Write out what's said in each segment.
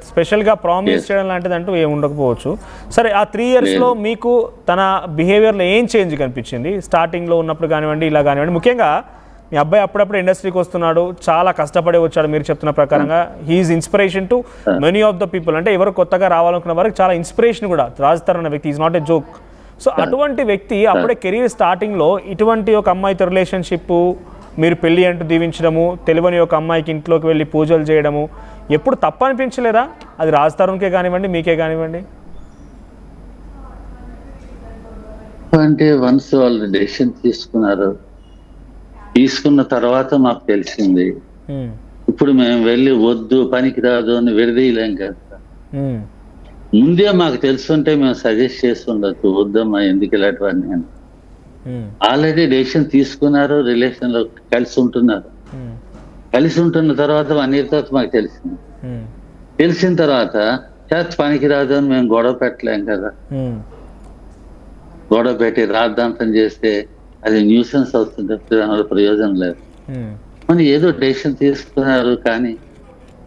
స్పెషల్గా ప్రామిస్ చేయడం లాంటిది అంటూ ఏమి ఉండకపోవచ్చు. సరే, ఆ 3 ఇయర్స్లో మీకు తన బిహేవియర్లో ఏం చేంజ్ కనిపించింది? స్టార్టింగ్లో ఉన్నప్పుడు కానివ్వండి, ఇలా కానివ్వండి. ముఖ్యంగా మీ అబ్బాయి అప్పుడప్పుడు ఇండస్ట్రీకి వస్తున్నాడు, చాలా కష్టపడి వచ్చాడు. మీరు చెప్తున్న ప్రకారంగా he's inspiration to many of the people. అంటే ఎవరు కొత్తగా రావాలనుకున్న వారికి చాలా ఇన్స్పిరేషన్ కూడా. రాజ్ తరుణ్ అనే వ్యక్తి is not a joke. So అటువంటి వ్యక్తి అప్పుడే కెరీర్ స్టార్టింగ్లో ఇటువంటి ఒక అమ్మాయితో రిలేషన్షిప్, మీరు పెళ్ళి అంటూ దీవించడము, తెలియని ఒక అమ్మాయికి ఇంట్లోకి వెళ్ళి పూజలు చేయడము ఎప్పుడు తప్పు అనిపించలేదా? అది రాజ్ తరుణ్కే కానివ్వండి, మీకే కానివ్వండి. అంటే వన్స్ వాళ్ళు డెసిషన్ తీసుకున్న తర్వాత మాకు తెలిసింది. ఇప్పుడు మేము వెళ్ళి వద్దు, పనికి రాదు అని విడదీయలేం కదా. ముందే మాకు తెలుసుంటే మేము సజెస్ట్ చేసి ఉండొచ్చు, వద్దమ్మా ఎందుకు ఇలాంటివన్నీ అని. ఆల్రెడీ డెసిషన్ తీసుకున్నారు, రిలేషన్ లో కలిసి ఉంటున్నారు. కలిసి ఉంటున్న తర్వాత 1 year తర్వాత మాకు తెలిసింది. తెలిసిన తర్వాత పనికి రాదు అని మేము గొడవ పెట్టలేం కదా. గొడవ పెట్టి రాద్ధాంతం చేస్తే అది న్యూసెన్స్ అవుతుంది, దానివల్ల ప్రయోజనం లేదు. మనం ఏదో డెసిషన్ తీసుకున్నారు, కానీ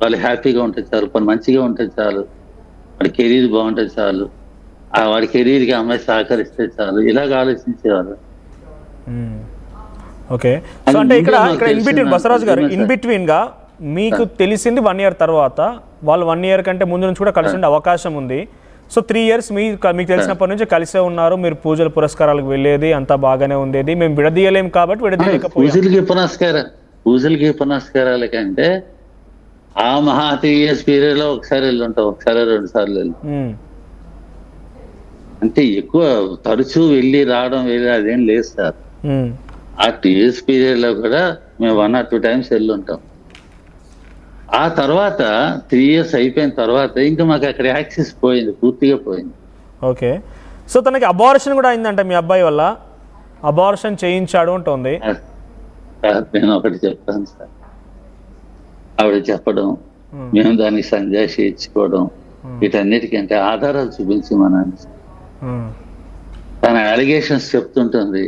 వాళ్ళు హ్యాపీగా ఉంటే చాలు, పని మంచిగా ఉంటే చాలు, వాడి కెరీర్ బాగుంటే చాలు, వాడి కెరీర్కి అమ్మాయి సహకరిస్తే చాలు, ఇలాగ ఆలోచించేవారు. ఓకే. సో అంటే ఇక్కడ ఇన్ బిట్వీన్ బసవరాజు గారు, ఇన్ బిట్వీన్ గా మీకు తెలిసింది 1 year తర్వాత, వాళ్ళు 1 year కంటే ముందు నుంచి కూడా కలిసి ఉండే అవకాశం ఉంది. సో 3 years మీకు తెలిసినప్పటి నుంచి కలిసే ఉన్నారు, మీరు పూజలు పురస్కారాలకు వెళ్ళేది, అంతా బాగానే ఉండేది. మేము విడదీయలేం కాబట్టి విడదీయలేకపోయాం. పూజలకి పునస్కారాల కంటే ఆ మహా 3 years పీరియడ్ లో ఒకసారి వెళ్ళి ఉంటాం, ఒకసారి 2 సార్లు వెళ్ళి. అంటే ఎక్కువ తరచూ వెళ్ళి రావడం అదేం లేదు సార్. ఆ 2 years పీరియడ్ లో కూడా మేము 1 or 2 times వెళ్ళి ఉంటాం. ఆ తర్వాత 3 years అయిపోయిన తర్వాత ఇంకా మాకు అక్కడ యాక్సెస్ పోయింది, పూర్తిగా పోయింది. ఓకే. సో తనకి అబార్షన్ కూడా అయిందంట మీ అబ్బాయి వల్ల, అబార్షన్ చేయించాడు ఉంటుంది. నేను ఒకటి చెప్తాను సార్, ఆవిడ చెప్పడం, మేము దానికి సంజాషి ఇచ్చుకోవడం, వీటన్నిటికంటే ఆధారాలు చూపించి తన అలిగేషన్స్ చెప్తుంటుంది,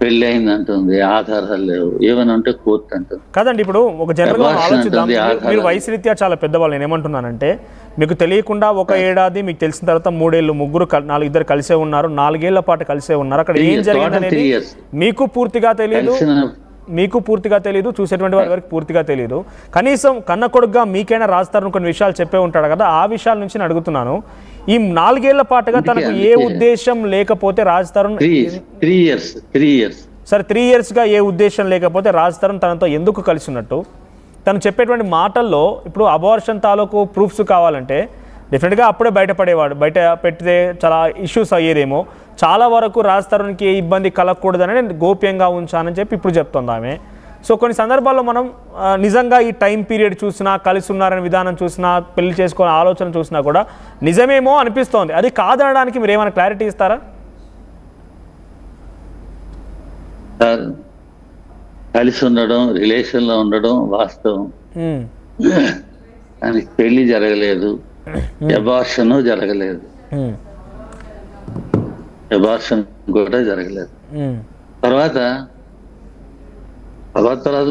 పెళ్లి అయింది అంటుంది, ఆధారాలు లేవు, ఏమైనా ఉంటే కోర్టు అంటుంది. కాదండి, ఇప్పుడు ఒక జనరల్గా ఆలోచిద్దాం. మీరు వయసు రీత్యా చాలా పెద్దవాళ్ళు. నేను ఏమంటున్నానంటే, మీకు తెలియకుండా 1 ఏడాది, మీకు తెలిసిన తర్వాత 3 ఏళ్ళు, 3 ఇద్దరు కలిసే ఉన్నారు, 4 ఏళ్ల పాటు కలిసే ఉన్నారు. అక్కడ ఏం జరిగింది అనేది మీకు పూర్తిగా తెలియదు, చూసేటువంటి వారి వరకు పూర్తిగా తెలియదు. కనీసం కన్న కొడుకుగా మీకైనా రాజ్ తరుణ్ కొన్ని విషయాలు చెప్పే ఉంటాడు కదా, ఆ విషయాల నుంచి నేను అడుగుతున్నాను. ఈ 4 ఏళ్ల పాటుగా తనకు ఏ ఉద్దేశం లేకపోతే రాజ్ తరుణ్ 3 years సరే 3 years గా ఏ ఉద్దేశం లేకపోతే రాజ్ తరుణ్ తనతో ఎందుకు కలిసి ఉన్నట్టు? తను చెప్పేటువంటి మాటల్లో ఇప్పుడు అబార్షన్ తాలూకు ప్రూఫ్స్ కావాలంటే డెఫినెట్గా అప్పుడే బయటపడేవాడు, బయట పెడితే చాలా ఇష్యూస్ అయ్యేదేమో. చాలా వరకు రాజ్ తరుణ్కి ఏ ఇబ్బంది కలగకూడదని నేను గోప్యంగా ఉంచానని చెప్పి ఇప్పుడు చెప్తుంది ఆమె. సో కొన్ని సందర్భాల్లో మనం నిజంగా ఈ టైం పీరియడ్ చూసినా, కలిసి ఉన్నారనే విధానం చూసినా, పెళ్లి చేసుకునే ఆలోచన చూసినా కూడా నిజమేమో అనిపిస్తోంది. అది కాదనడానికి మీరు ఏమైనా క్లారిటీ ఇస్తారా? కలిసి ఉండడం, రిలేషన్ లో ఉండడం వాస్తవం, కానీ పెళ్లి జరగలేదు, అబార్షన్ జరగలేదు, అబార్షన్ కూడా జరగలేదు. తర్వాత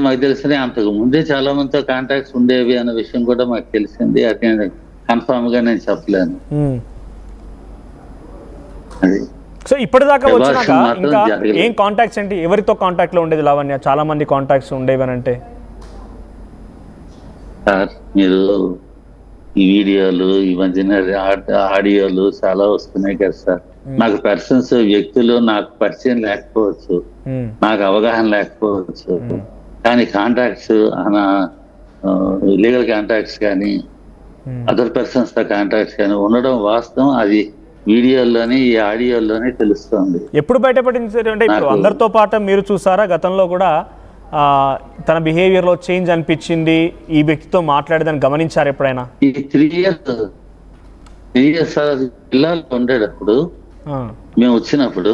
మాకు తెలిసింది, అంతకు ముందే చాలా మందితో కాంటాక్ట్స్ ఉండేవి అన్న విషయం కూడా మాకు తెలిసింది. అది కన్ఫర్మ్ గా నేను చెప్పలేను. అది సో ఇప్పటిదాకా వచ్చినాక ఇంకా ఏం కాంటాక్ట్స్ ఏంటి? ఎవరితో కాంటాక్ట్ లో ఉండేది లావణ్య? చాలా మంది కాంటాక్ట్స్ ఉండేవి అని అంటే సార్, మీరు ఈ వీడియోలు, ఈ మధ్యన ఆడియోలు చాలా వస్తున్నాయి కదా సార్. నాకు పర్సన్స్, వ్యక్తులు నాకు పరిచయం లేకపోవచ్చు, నాకు అవగాహన లేకపోవచ్చు, కానీ కాంటాక్ట్స్, లీగల్ కాంటాక్ట్స్ కానీ అదర్ పర్సన్స్ తో కాంటాక్ట్స్ కానీ ఉండడం వాస్తవం. అది వీడియోల్లోని, ఈ ఆడియోల్లోనే తెలుస్తుంది. ఎప్పుడు బయటపడింది అంటే ఇప్పుడు అందరితో పాటు మీరు చూసారా? గతంలో కూడా తన బిహేవియర్ లో చేంజ్ అనిపించింది, ఈ వ్యక్తితో మాట్లాడేదని గమనించారు ఎప్పుడైనా? ఈ 3 years పిల్లలు ఉండేటప్పుడు, మేము వచ్చినప్పుడు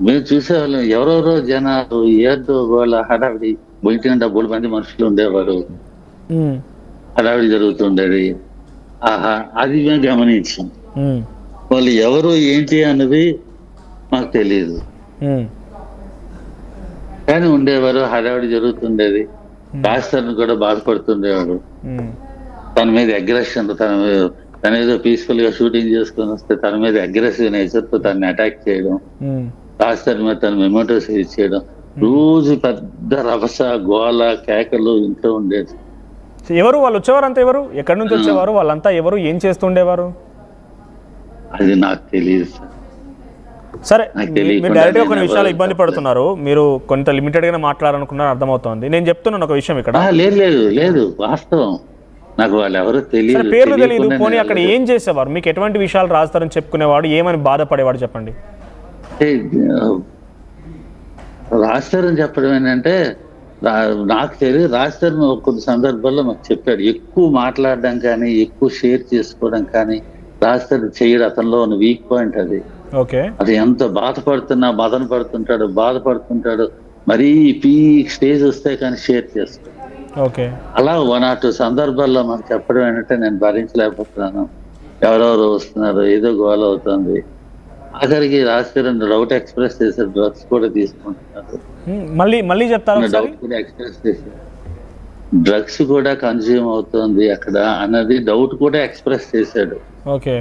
మేము చూసేవాళ్ళం, ఎవరెవరో జనాలు ఏదో వాళ్ళ హడావిడి, బయట డబ్బులు మంది మనుషులు ఉండేవారు, హడావిడి జరుగుతుండేది. అది మేము గమనించాం. వాళ్ళు ఎవరు ఏంటి అన్నది మాకు తెలియదు, కానీ ఉండేవారు, హడావిడి జరుగుతుండేది. రాజ్ తరుణ్ కూడా బాధపడుతుండేవాడు. తన మీద అగ్రెషన్, తన ఏదో పీస్ఫుల్ గా షూటింగ్ చేసుకొని వస్తే తన మీద అగ్రెసివ్ నేచర్ తో తనని అటాక్ చేయడం, రాస్తారు మీద తన మెమోటోస్ చేయడం, రోజు పెద్ద రభస గోల కేకలు ఇంట్లో ఉండేది. ఎవరు వాళ్ళు వచ్చేవారంతా? ఎవరు ఎక్కడి నుంచి వచ్చేవారు వాళ్ళంతా? ఎవరు ఏం చేస్తుండేవారు? అది నాకు తెలియదు సార్. సరే, మీరు డైరెక్ట్ గా కొన్ని విషయాలు ఇబ్బంది పడుతున్నారు, మీరు కొంత లిమిటెడ్ గానే మాట్లాడాలనుకున్నారు, అర్థమవుతోంది. నేను చెప్తున్నాను ఒక విషయం ఇక్కడ. లేదు వాస్తవం, నాకు వాళ్ళు ఎవరో తెలియదు, పేర్లు తెలియదు. పోనీ అక్కడ ఏం చేసేవారు? మీకు ఎటువంటి విషయాలు రాస్తారని చెప్పుకునేవాడు, ఏమని బాధపడేవాడు చెప్పండి. రాస్తారని చెప్పడం ఏంటంటే నాకు తెలియదు. రాస్తారు కొన్ని సందర్భాల్లో మాకు చెప్పాడు, ఎక్కువ మాట్లాడడం కానీ ఎక్కువ షేర్ చేసుకోవడం కానీ రాస్తారు చేయడు. అతనిలో ఉన్న వీక్ పాయింట్ అది. ఓకే, అది ఎంత మదన బాధపడుతుంటాడు, మరీ పీక్ స్టేజ్ వస్తే కానీ షేర్ చేస్తాడు. ఓకే, అలా 1 or 2 సందర్భాల్లో మాకు చెప్పడం ఏంటంటే నేను భరించలేకపోతున్నాను, ఎవరెవరు వస్తున్నారు, ఏదో గోల అవుతుంది. ఆఖరికి రాజకీయ డౌట్ ఎక్స్ప్రెస్ చేశారు, డ్రగ్స్ కూడా తీసుకుంటున్నారు. మళ్ళీ చెప్తారు. డౌట్ కూడా ఎక్స్ప్రెస్ చేశారు, డ్రగ్స్ కూడా కన్జ్యూమ్ అవుతుంది అక్కడ అన్నది డౌట్ కూడా ఎక్స్ప్రెస్ చేశాడు. ఓకే,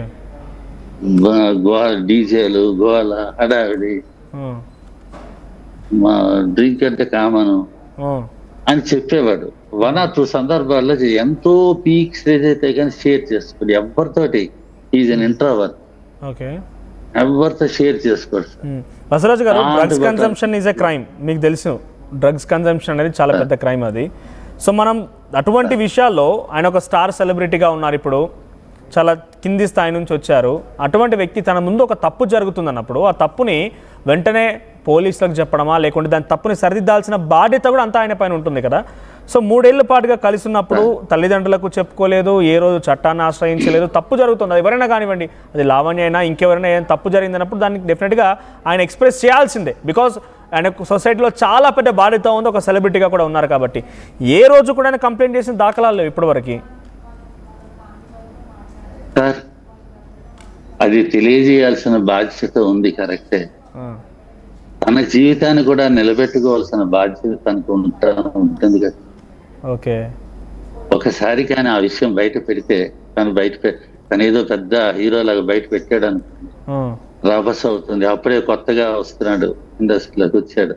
డీజేలు గోల హడావిడి, మా డ్రింక్ అంటే కామను అని చెప్పేవాడు. 1 or 2 సందర్భాల్లో ఎంతో పీక్ స్టేజ్ అయితే కానీ షేర్ చేసుకోడు ఎవరితోటి. Is an introvert. ఓకే, ఎవరితో షేర్ చేసుకోడు. బసవరాజు గారు, drugs consumption is a crime, మీకు తెలుసు. డ్రగ్స్ కన్సంప్షన్ అనేది చాలా పెద్ద క్రైమ్ అది. సో మనం అటువంటి విషయాల్లో, ఆయన ఒక స్టార్ సెలబ్రిటీగా ఉన్నారు, ఇప్పుడు చాలా కింది స్థాయి నుంచి వచ్చారు. అటువంటి వ్యక్తి తన ముందు ఒక తప్పు జరుగుతుందన్నప్పుడు ఆ తప్పుని వెంటనే పోలీసులకు చెప్పడమా, లేకుంటే దాని తప్పుని సరిదిద్దాల్సిన బాధ్యత కూడా అంతా ఆయన పైన ఉంటుంది కదా. సో 3 ఏళ్ల పాటుగా కలిసి ఉన్నప్పుడు తల్లిదండ్రులకు చెప్పుకోలేదు, ఏ రోజు చట్టాన్ని ఆశ్రయించలేదు. తప్పు జరుగుతుంది, అది ఎవరైనా కానివ్వండి, అది లావణ్య అయినా ఇంకెవరైనా ఏదైనా తప్పు జరిగిందన్నప్పుడు దానికి డెఫినెట్గా ఆయన ఎక్స్ప్రెస్ చేయాల్సిందే. బికాజ్ ఆయన సొసైటీలో చాలా పెద్ద బాధ్యత ఉంది, ఒక సెలబ్రిటీగా కూడా ఉన్నారు కాబట్టి. ఏ రోజు కూడా ఆయన కంప్లైంట్ చేసిన దాఖలాలు లేవు ఇప్పటివరకు. సార్, అది తెలియజేయాల్సిన బాధ్యత ఉంది, కరెక్టే. తన జీవితాన్ని కూడా నిలబెట్టుకోవాల్సిన బాధ్యత తనకు ఉంటుంది కదా. ఓకే, ఒకసారి కానీ ఆ విషయం బయట పెడితే తను ఏదో పెద్ద హీరో లాగా బయట పెట్టాడు అనుకోండి, రభస్ అవుతుంది. అప్పుడే కొత్తగా వస్తున్నాడు, ఇండస్ట్రీలోకి వచ్చాడు,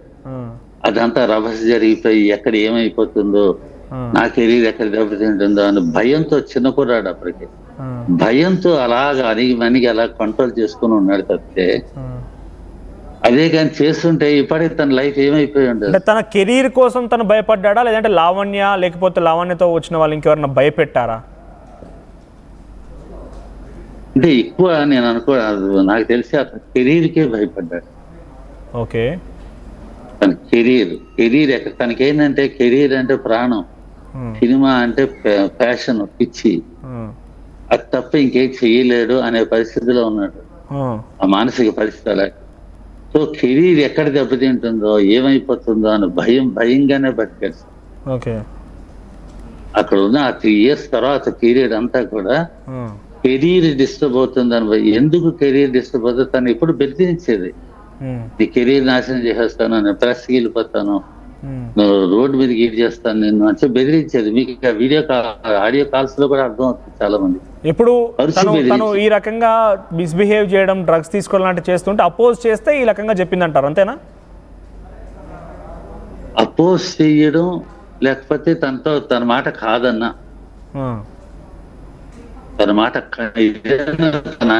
అదంతా రభస్ జరిగిపోయి ఎక్కడ ఏమైపోతుందో, నా కెరీర్ ఎక్కడ దెబ్బతింటుందో అని భయంతో, చిన్న కుర్రాడు అప్పటికి, భయంతో అలాగా అణిగి అలా కంట్రోల్ చేసుకుని ఉన్నాడు తప్పితే. అదే కానీ చేస్తుంటే ఇప్పటికి తన లైఫ్ ఏమైపోయి ఉంటుంది. తన కెరీర్ కోసం తను భయపడ్డా, లేదంటే లావణ్య, లేకపోతే లావణ్యతో వచ్చిన వాళ్ళు ఇంకెవరన్నా భయపెట్టారా? అంటే ఎక్కువ నేను నాకు తెలిసి అతను కెరీర్కే భయపడ్డాడు. ఓకే, తన కెరీర్ ఎక్కడ, తనకేంటంటే కెరీర్ అంటే ప్రాణం, సినిమా అంటే ప్యాషన్, పిచ్చి, అది తప్ప ఇంకేం చెయ్యలేడు అనే పరిస్థితిలో ఉన్నాడు, ఆ మానసిక పరిస్థితి అలా. సో కెరీర్ ఎక్కడ దెబ్బతింటుందో, ఏమైపోతుందో అని భయంగానే బతికాడు. ఓకే, అక్కడ ఉన్న ఆ 3 years తర్వాత పీరియడ్ అంతా కూడా కెరీర్ డిస్టర్బ్ అవుతుందని. ఎందుకు కెరీర్ డిస్టర్బ్ అవుతుంది? తను ఎప్పుడు బెదిరించేది, నీ కెరీర్ నాశనం చేసేస్తాను, నేను ప్రెస్కి వెళ్ళిపోతాను, నువ్వు రోడ్డు మీద గీట్ చేస్తాను నిన్ను అని బెదిరించేది. మీకు ఆడియో కాల్స్ లో కూడా అర్థం అవుతుంది చాలా మంది. ఇప్పుడు తను ఈ రకంగా మిస్బిహేవ్ చేయడం, డ్రగ్స్ తీసుకోవాలంటే చేస్తుంటే అపోజ్ చేస్తే ఈ రకంగా చెప్పిందంటారు, అంతేనా? అపోజ్ చేయడం, లేకపోతే తన మాట కాదన్నా, తన మాట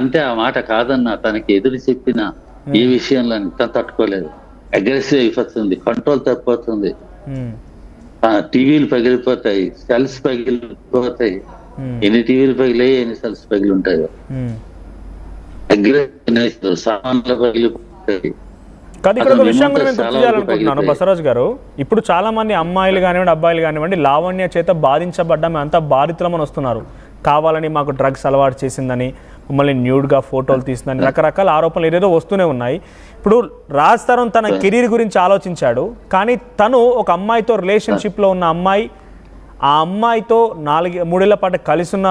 అంటే ఆ మాట కాదన్నా, తనకి ఎదురు చెప్పిన ఏ విషయంలో తను తట్టుకోలేదు, అగ్రెసివ్ అయిపోతుంది, కంట్రోల్ తప్పిపోతుంది, టీవీలు పగిలిపోతాయి, సెల్స్ పగిలిపోతాయి. ఎన్ని టీవీలు పగిలాయి, ఎన్ని సెల్స్ పగిలి ఉంటాయో. అగ్రెసివ్ సామాన్లు పగిలిపోతాయి. కానీ ఇక్కడ ఒక విషయం కూడా నేను గుర్తు చేయాలనుకుంటున్నాను బసవరాజు గారు. ఇప్పుడు చాలా మంది అమ్మాయిలు కానివ్వండి, అబ్బాయిలు కానివ్వండి, లావణ్య చేత బాధించబడ్డా మేము అంతా బాధితులమని వస్తున్నారు. కావాలని మాకు డ్రగ్స్ అలవాటు చేసిందని, మమ్మల్ని న్యూడ్గా ఫోటోలు తీసిందని, రకరకాల ఆరోపణలు ఏదేదో వస్తూనే ఉన్నాయి. ఇప్పుడు రాజ్ తరుణ్ తన కెరీర్ గురించి ఆలోచించాడు, కానీ తను ఒక అమ్మాయితో రిలేషన్షిప్లో ఉన్న అమ్మాయి, ఆ అమ్మాయితో 3 ఏళ్ల పాటు కలిసి ఉన్న